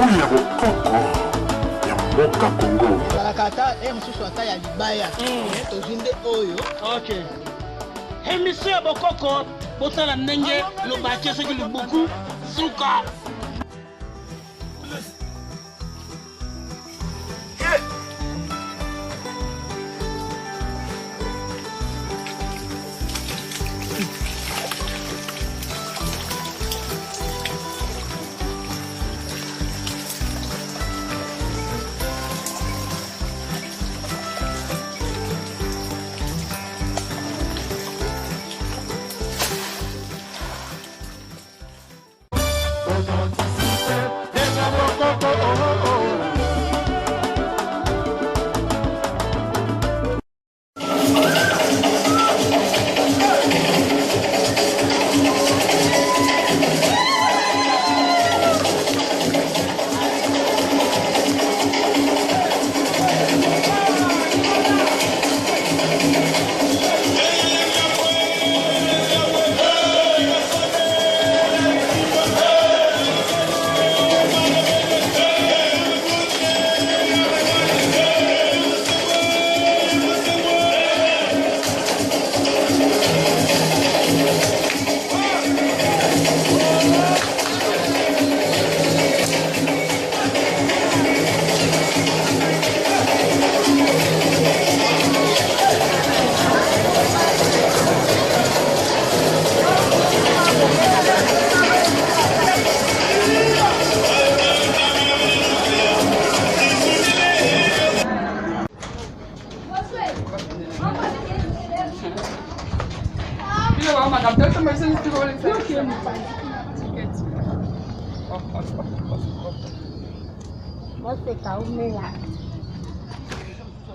Libuli ya bokoko ya mboka Congo. Kata mususu ata ya libaya. Tozinde oyo. OK. Émission ya bokoko botala ndenge lo bakie soki lubuku suka.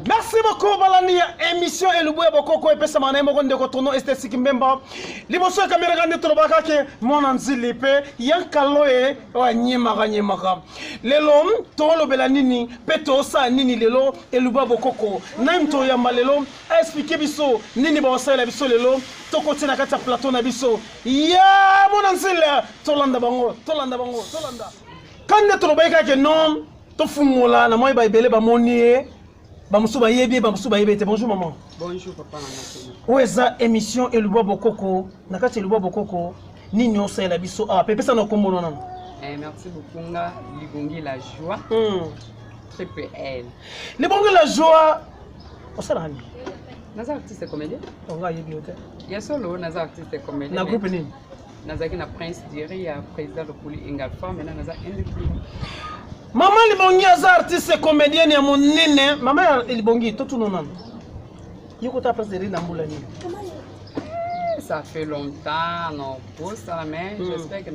Merci beaucoup balani ya émission Elubuya Bokoko epesa mana moko ndeko tono esthétique mbemba liboso kamera gande tolobaka ke mona nzili pe yankaloe wa nyemaka lelo tolobela nini pe tosa nini lelo Elubuya Bokoko naimto ya malelo expliquer biso nini ba osala biso lelo tokoti na kati ya plateau na biso ya mona nzili tolanda bango kande tolobaka ke non to fungola na moy ba ibele ba monie Bonjour maman. Bonjour papa. Où est ça émission Elubuya Bokoko? Nakati Elubuya Bokoko ni nyonsa la biso ah pepesa na kombo nana. Merci beaucoup nga Libongi la joie. TPL. Libongi la joie. Osala ni. Naza artiste comédien. Onga yebi ote. Ya solo naza artiste comédien. Na groupe ni. Naza ki na Prince Diri ya président de Poli Engalfa mais naza indépendant. Maman Libongi aza artiste comédienne ya monene. Maman Libongi to tuno nana. Yoko ta place de rire na mbula ni. Ça fait longtemps non pour ça mais j'espère que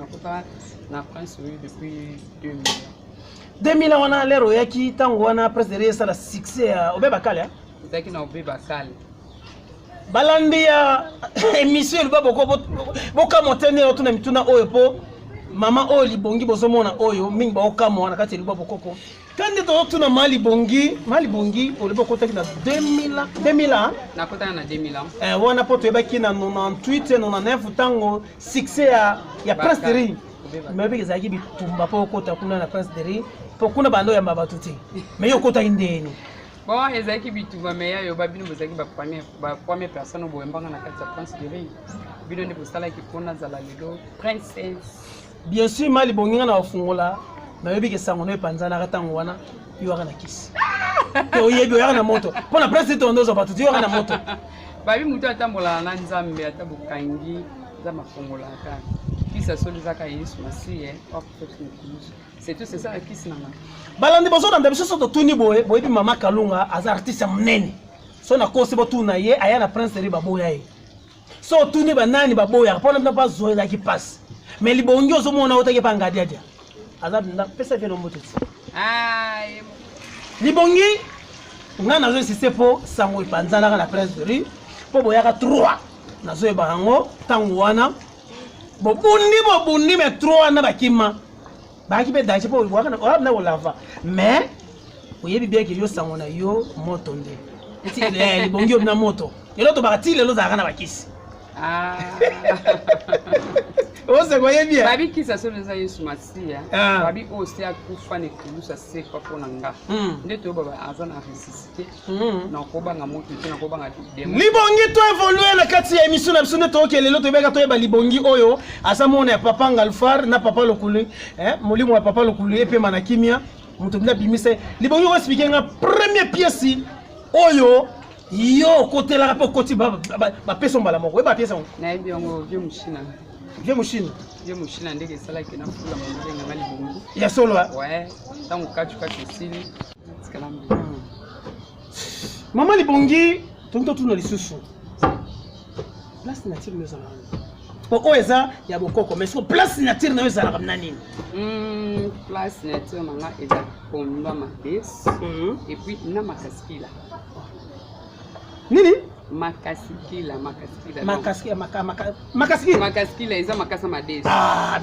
na Prince oui depuis 2000. 2000 wana lero yaki tango wana place de rire ça la succès obeba kale. Zaki na obeba kale. Balandi ya émission Elubuya Bokoko boka motene otuna mituna oyo po mama oyo Libongi bozomona oyo mingi ba okamo wana kati Elubuya Bokoko kandi to otuna mali bongi Elubuya Bokoko na 2000 na kota na 2000 wana po to ebaki na 98 99 tango succès ya Prince Diri mais biki zaki bitumba po kota kuna na Prince Diri po kuna bando ya mabatuti mais yo kota indeni. Bon, ezaki bituva meya yo babino bozaki ba première personne boyembanga na kati ya Prince Diri. Bino ndi bosala ki pona zala lelo princesse. Bien sûr mali bonginga na ofungola na yebi ke sango no epanzana katango wana yo wana kisi. To yebi yo na moto. Pona Prince to ndozo batuti yo na moto. Babi mutu atambola na nzambe atabukangi za mafungola aka. Kisa soli zaka Yesu Masiye c'est tout c'est ça la kisi nanga. Balandi bozo na ndabiso to tuni boye boyebi mama Kalunga aza artiste munene. So na kosi bo tuna ye aya na Prince Diri baboya ye. So tuni banani baboya pona na ba zoela ki passe. Mais Libongi ozomona otake pa ngadiadia. Aza na pesa vino moteti. Ai Libongi ngana zo sise po sango ipanzana na Prince Diri po boyaka 3 na zo ebango tango wana bobundi me 3 na bakima. Baki be dache po waka na olava. Mais oyebi bien que yo sango na yo moto nde. Eti Libongi na moto. Elo to bakati lelo za kana bakisi. c'est quoi bien babi kisa solo za Yesu Masia Ah. babi aussi akufa ne kulusa sekwa pona nga nde to baba azana ressuscité na ko banga moto na ko banga demo libongi to évoluer na kati ya émission na biso to ke lelo to beka to yeba libongi oyo asa mona ya papa Ngalfar na papa Lokulu molimo wa papa Lokulu epe manakimia muto bina bimise libongi ko expliquer nga première pièce oyo yo côté la rapport côté ba peso mbala moko ba pièce na yebi yango vieux mushina ndenge sala ke na fula mondenga ngali bongo ya solo ouais tango kachu sili tikalambi mama libongi tonto tuna lisusu place nature nous allons po oeza ya bokoko mais so place nature na oeza la nani place nature nanga eza pomba mabes et puis na makaskila nini makaskila eza makasa mades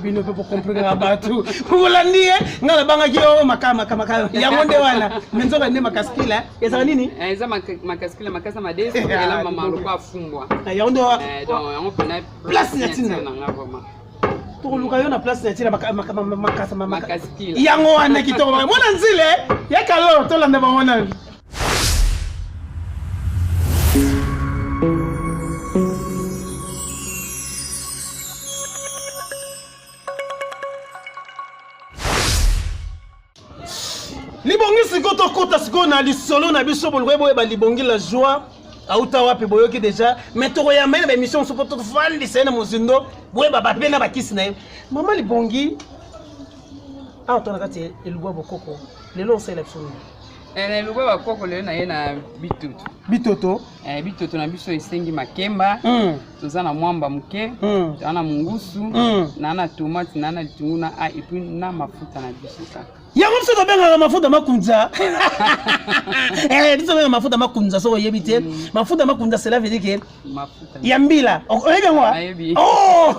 bino pe po comprendre batu ulandie ngala banga kio maka yango nde wana menzoka nde makaskila eza nini eza makaskila makasa mades ela mama loko afumbwa yango ndo donc yango pena place nature nanga vraiment tokoluka yo na place nature makaskila yango wana kitoko mona nzile yakalo tolanda bango na libongi siko tokota siko na lisolo na biso bolwe boye ba libongi la joie auta wapi boyoki déjà mais tokoyamba na émission so poto fandi sena mozindo boye ba pena bakisi na mama libongi tona kati elugwa bokoko lelo selection elugwa bakoko lelo na ye na bitoto na biso esengi makemba toza na mwamba muke toza na mungusu na tomate na litungu na et puis na mafuta na biso kaka yango biso tobengaka mafuta makunza biso benga mafuta makunza so oyebi te mafuta makunza cela veut dire que ya mbila oyebi yango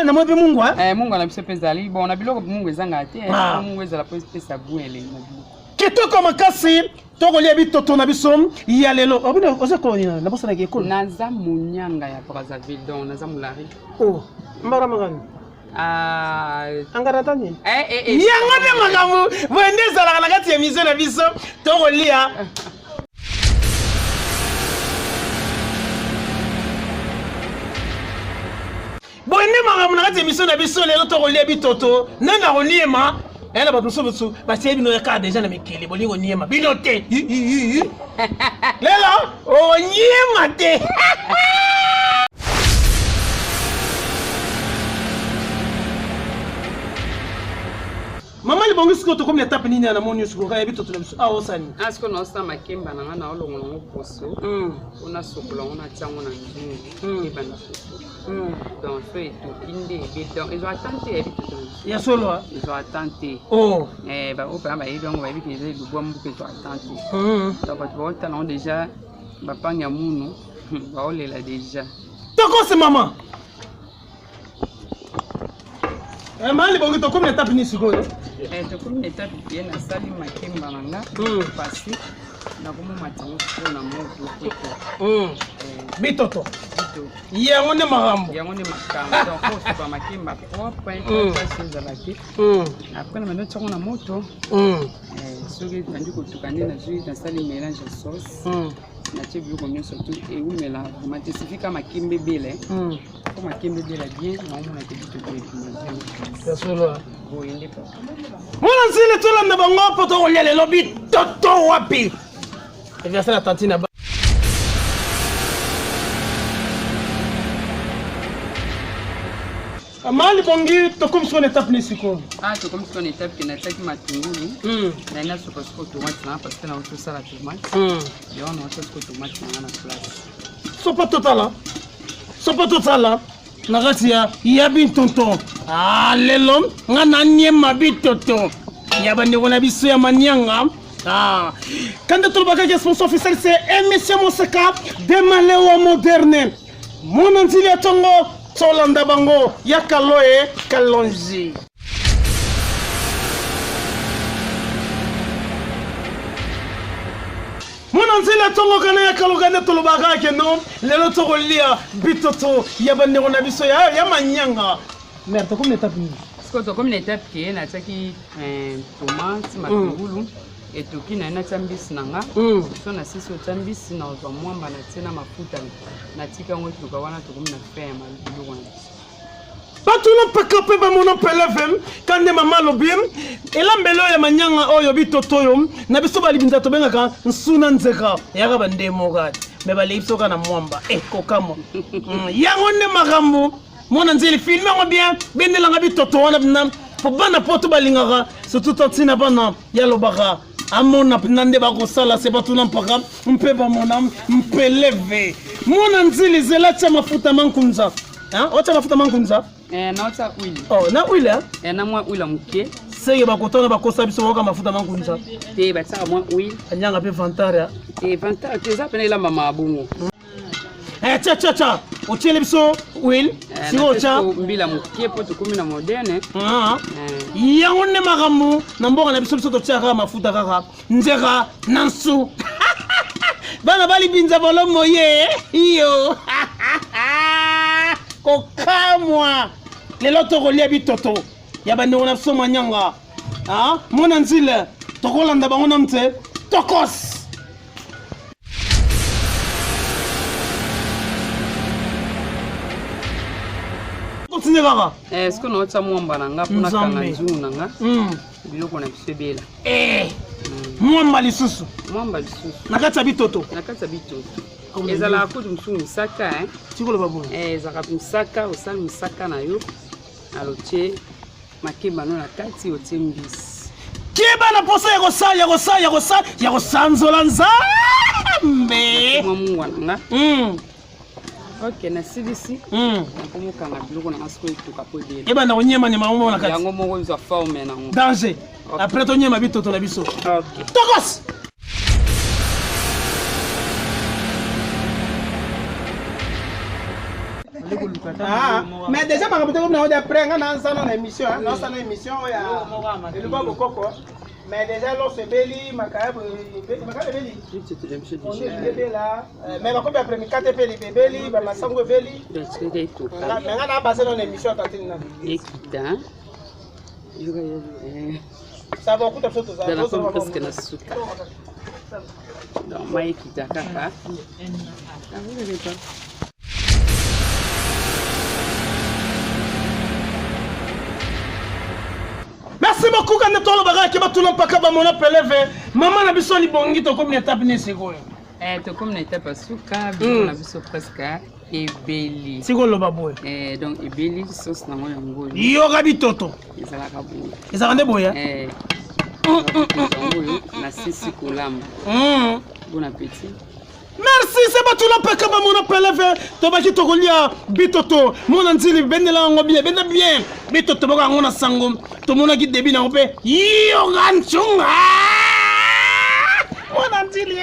namo mpe mungu mungu na biso mpe ezali bon na biloko mungu ezanga te mungu ezala mpo epesa bwele na biloko kitoko makasi tokolia bitoto na biso ya lelo obino ozekolonina nabosanaki ekolo naza monyanga ya Brazzaville donc naza molari mbara magani angaratani yango nde makambo boye nde ezalaka na kati ya mise na biso tokolia boye nde makambo na kati ya mise na biso lelo tokolia bitoto nanga koniema na bato mosusu batie bino yaka deja na mikili bolingi oniema bino te lelo oniema te mama libongi siko tokomi na tape nini na moni siko ka yebito tuna biso osani asko na osa makemba na nga na olongo ngo poso ona sokola ona tiango na nzungu ebanda poso donc so etokinde donc ils ont attenté yebito ya solo ils ont attenté ba opa ba yebi ngo ba yebi ke ezali lubwa mbuke ils ont attenté donc bato baotala ngo déjà bapanga munu baolela déjà tokose mama mama libongi tokomi na tape nini sikoyo tokomi na etape ye nasali makemba na nga pasi nakomomata yango sikoyo na moto bitoto yango nde makambo donc osopa makemba propre pasi ezala te apres na bando tiango na moto soki ebandi kotuka nde nazwi nasali mélange ya sauce natie biloko nyonso tu eumela vraimen te sifika makembe ebele po makembe ebela bien naomona te bitoko ebinasolo boyende pa mwana nzile tolanda bango mpo tokolia lelo bitoto wapi eviasala tantine mali bongi tokomi siko na étape ni siko tokomi siko na étape ke nataki matungulu naina sopa siko tomate nanga parce que na otosala tomate yango na oto siko tomate nanga na place sopa totala na kati ya bintonto lelo nga na niema bitoto ya bandeko na biso ya manyanga kanda tolobakaki sponsor officiel c'est émission moseka demalewa moderne mona nzili ya tongo tolanda bango ya kaloe kalonji mwana mwana nzela tongo kana ya kalokane tolobaka ke non lelo tokolia bitoto ya bandeko na biso ya manyanga merde comme l'étape ni comme l'étape qui est na tsaki tomate matungulu etoki na tsambisi nanga so na sisi otambisi na ozwa mwamba na tsena mafuta na tika ngo tuka wana tokomi na fer ma biloko na biso batuna peka pe ba mona pelevem kande mama lobim elambelo ya manyanga oyo bitoto yo na biso balibinza tobengaka nsuna nzeka yaka bandemo kati me baleipso kana mwamba kokamo yango nde makambo mona nzeli filme ngo bien bendelanga bitoto wana bina po bana poto balingaka surtout tantina bana ya lobaka amona nande bakosala se batuna mpaka mpe bamona mpeleve mona nzeli zela cha mafuta mankunza ocha mafuta mankunza na ota huile. Oh, na huile na mwa huile muke. Seye bakotona bakosa biso boka mafuta mankunza. Te bataka mwa huile. Anyanga pe vantara. Te vantara teza pena ila mama abungu. Cha. Otiele biso huile. Siko cha. Mbila muke po tukumi na moderne. Yango ne magamu na mboka na biso to tiaka mafuta kaka. Nzeka nansu. Bana bali binza bolomo ye. Iyo. Kokamwa lelo tokolia bitoto ya bandeko na biso manyanga mona nzile tokolanda bango na mte tokos continue kaka est-ce que notre mwamba nanga pona kanga nzungu nanga biloko na biso bela mwamba lisusu na kati ya bitoto ezala kudu msungu saka tikolo babu ezala musaka osali musaka na yo aloche makemba no na kati otie mbisi keba na posa ya kosanzola nzambe mwa nanga ok na CDC nakomokanga biloko na masiko etuka po dele eba na onyema nyama mwa na kati yango moko nzwa forme nango danger après tonyema bitoto na biso ok tokos mais déjà ma rapporté comme on a pris dans émission dans émission ya le babo koko mais déjà lorsque beli makabu beli bébé là mais ma copie après mi 4 beli beli ba masango beli mais on a passé dans émission tatine ekita ça va coûter photo ça va presque na suka donc ma ekita kaka merci beaucoup quand tu as dit que tu n'as pas qu'à mon appel maman na biso li bongi to comme étape ni sekoyo to comme étape suka na biso presque ebeli sikolo baboy donc ebeli sauce na ngoya ngoli yo gabi toto ezala ka boye ezala nde boya na sisi kolamba bon appétit. Merci, c'est pas tout le monde qui va mon appel. Tu vas quitter Golia, Bitoto, mon anzili, Benela, bien, bien, Bitoto, on a sangom, tout le monde a guidé bien en paix. Yo, Ganchunga, mon anzili.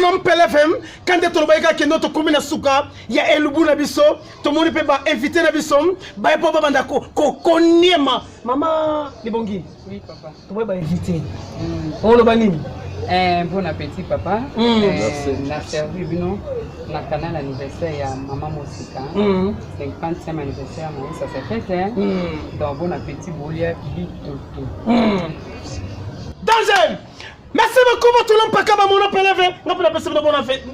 Mon PLFM quand tu vas que notre commune à Souka il y a Elubu na biso tout le monde peut pas inviter na biso ba po ba bandako ko koniema maman libongi oui papa tu vas inviter on le banime bon appétit papa na servi bino na canal anniversaire ya maman Mosika 50e anniversaire moi ça s'est fait donc bon appétit bolia bitoto danger. Merci beaucoup pour tout le monde.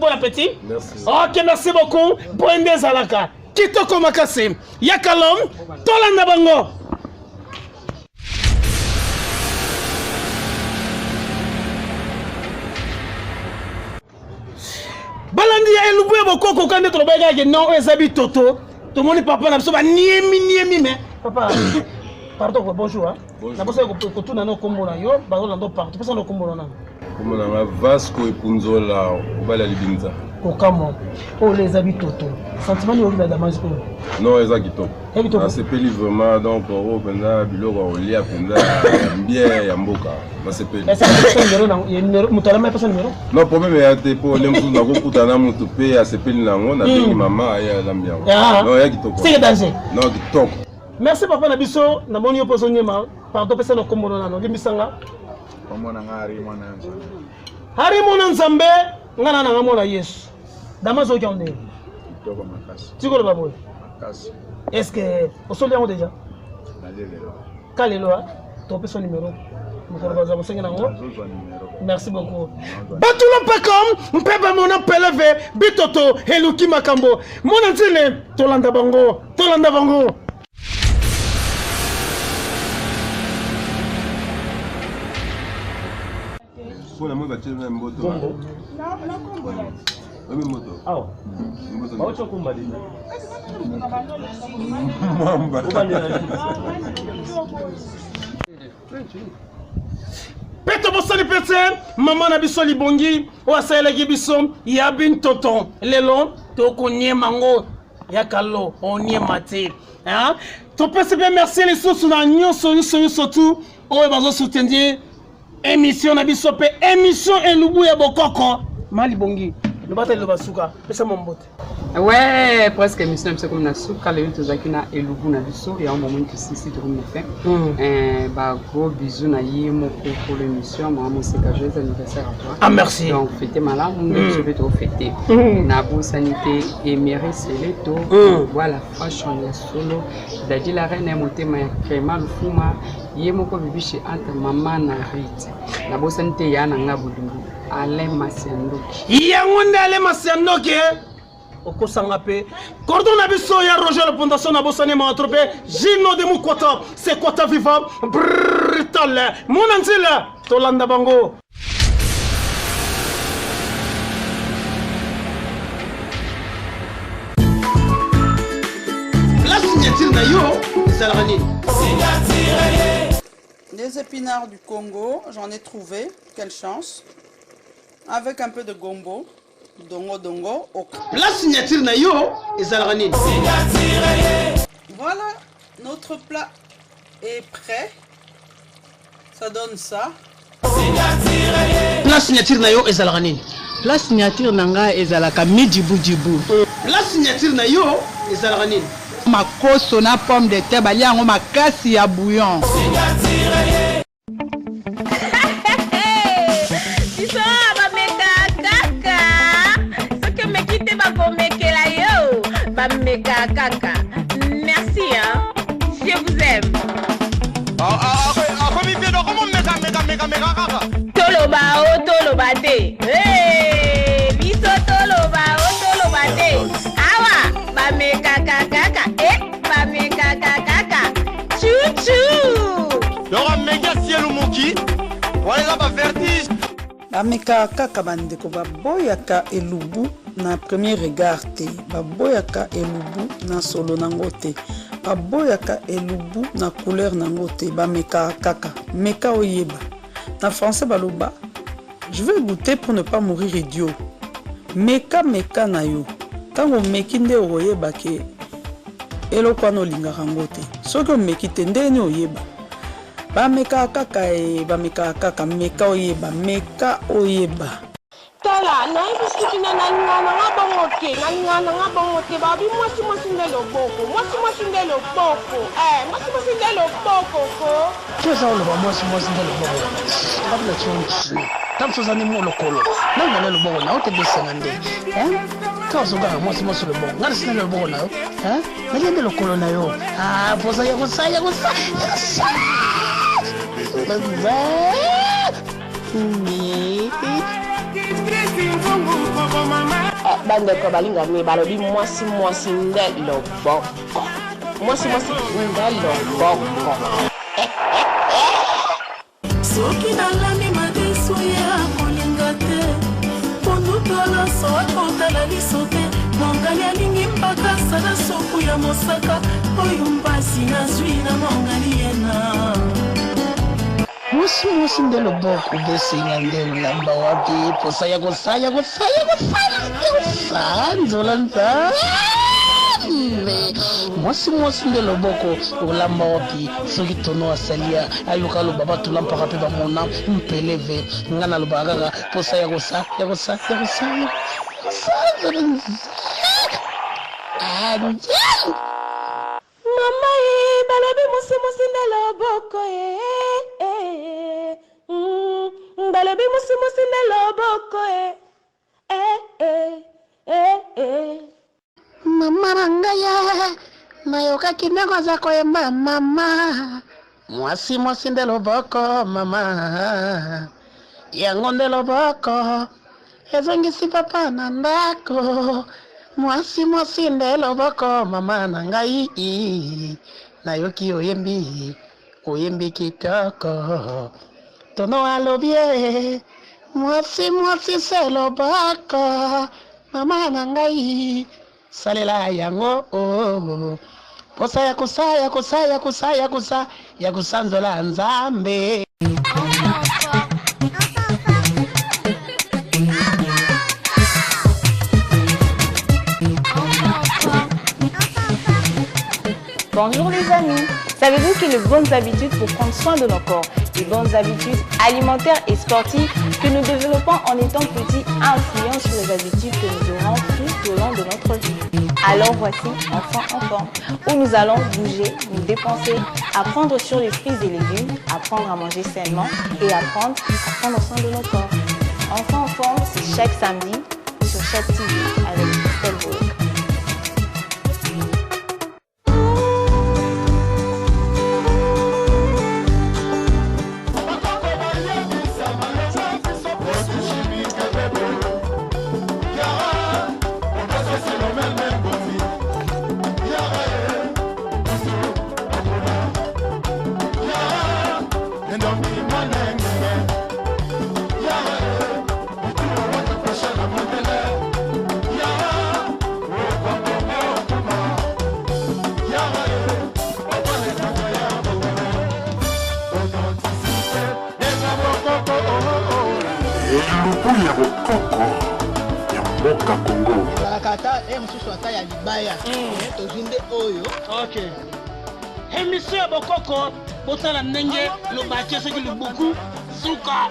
Bon appétit. Merci. Ok, merci beaucoup. Bonne Zalaka. Kitoko Makase. Yakalom. Tolanda Bango. Balandi ya Elubu ya Bokoko kande tolobeka ke non ezabi toto. Tout le monde papa na biso ba niemi mais papa. Pardon, bonjour. Na bosa ko tuna no kombo na yo, bazo na ndo partout. Pesa no kombo na. Kombo na Vasco Epunzola, obala libinza. kokamo oyo les habitoto sentiment ni okila damage oyo non eza kitoko nasepeli vraiment donc oyo mpenza biloko ya kolia mpenza bien ya mboka nasepeli moto alama epesa numero non problème eya te mpo nde mosusu nakokutana na motu mpe asepeli nango nabengi mama aye alambi yango non eya kitoko seke danger non kitoko merci papa na biso namoni yo mpo ozonyema pardon pesa na kombono nano limbisanga hari mona nzambe ngana nanga mona yesu dama zoki onde tikolo baboy est-ce que osoli yango déjà kalelo to pesa numéro mokolo baza mosengi nango merci beaucoup batula mpaka mpeba mona peleve bitoto eluki makambo mona nzile tolanda bango Pour la mode, tu as un moto. Oui, moto. Ah, moto. Peto bosali pete, maman na biso libongi, o asalaki biso ya bin tonton. Lelo to konye mango ya kalo, onye mate. Hein? To pese bien merci les sous na nyonso tout. O bazo soutenir émission na biso pe émission elubu ya bokoko mali bongi le batali le basuka pesa mombote ouais presque émission na biso comme na suka le tozaki na elubu na biso ya moment que sisi to comme fait ba gros bisous na yemo pour l'émission maman c'est que joyeux anniversaire à toi ah merci donc fêter malam je vais te fêter na bonne sanité et mérite leto voilà fashion ya solo dadi la reine motema ya crema lufuma yemo ko bibishi entre maman na Rite na bosante yana nga bulungu ale masiandoki yango nde ale masiandoki okosanga pe cordon na biso ya Roger la fondation na bosane ma trope Gino de Mukwata c'est Kwata viva brutal mon anzila tolanda bango la signature na yo Zalrani Des épinards du Congo, j'en ai trouvé, quelle chance. Avec un peu de gombo, dongo, ok. La signature na yo Zalrani. Voilà, notre plat est prêt. Ça donne ça. La signature na yo Zalrani. La signature nanga ezalaka midibu dibu. La signature na yo Zalrani. Makoso na pomme de terre baliango makasi ya bouillon. Mega kaka. Merci hein. Je vous aime. Toloba te. Hey, biso toloba te. Awa, ba mega kaka. Ba mega kaka. Chouchou. Dora mega cielo moki. Voilà ba vertige. Ba mega kaka bandeko baboyaka elubu. Na premier regard te baboyaka elubu na solo nango te baboyaka elubu na couleur nango te bameka kaka meka oyeba na français baloba je vais goûter pour ne pas mourir idiot meka na yo tango meki nde oyeba ke eloko wana olingaka yango te soki omeki te ndeni oyeba bameka kaka meka oyeba Tala, na ibisikiti na ngana ngabongoke babi mwasi ndelo boko mwasi ndelo boko ko Kesa olo ba mwasi ndelo boko kabla chonchi tamsoza ni molo kolo nanga ndelo boko na otebesa ngande kaso ga mwasi lo boko ngari sina ndelo boko nayo nali ndelo kolo nayo poza ya kusaya bandeko balingami balobi mwasi ndelo boko mwasi ndelo boko soki nalami madeso ya kolinga te ponutala soakotala liso te mongali alingi mpaka sala soku ya mosaka oyo mpasi nazwi na mongali yena Mosi nde loboko besinga nde lamba wapi posa ya kosaya nzola nzambe mosi nde loboko olamba wapi soki tono asalia ayoka aloba batula mpaka mpe bamona mpeleve nga nalobaka kaka posa ya kosa mama ye balobi mosi nde loboko balobi mosi nde loboko mama nangaya nayokaki ndenge aza koyemba mama mwasi nde loboko mama yango nde loboko ezongisi papa na ndako mwasi nde loboko mama na ngai nayoki oyembi kitoko tono alobie mwasi se loboko mama na ngai salela yango posa ya kusanzola nzambe. Bonjour les amis, savez-vous que les bonnes habitudes pour prendre soin de nos corps, les bonnes habitudes alimentaires et sportives que nous développons en étant petits influencent sur les habitudes que nous aurons tout au long de notre vie. Alors voici Enfants en forme, où nous allons bouger, nous dépenser, apprendre sur les fruits et légumes, apprendre à manger sainement et apprendre à prendre soin de nos corps. Enfants en forme, c'est chaque samedi sur chaque TV avec Christelle Bourg. Kata mosusu ata ya libaya tozwi nde oyo. Ok. Émission ya bokoko botala ndenge lobaki soki lubuku suka.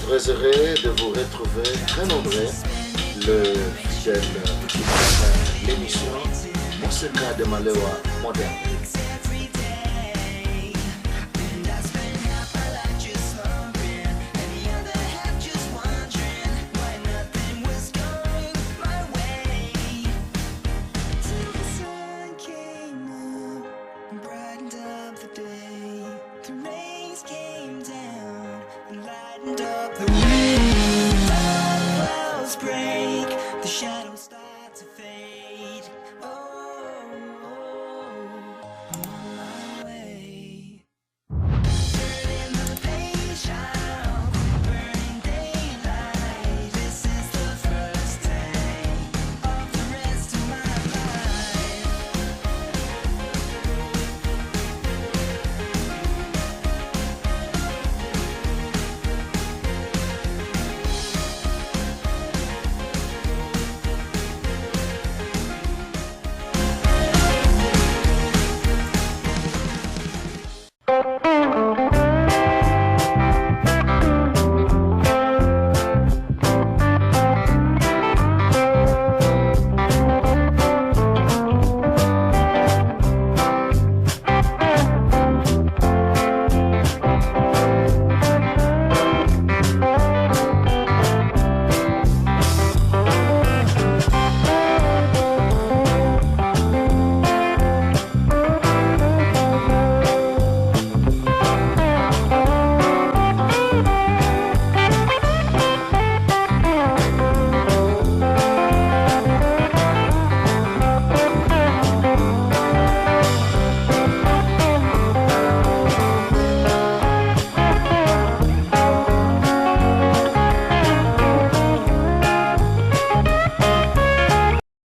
Très heureux de vous retrouver, très nombreux, le fidèle l'émission Monseigneur de Malewa moderne. Break the shadows.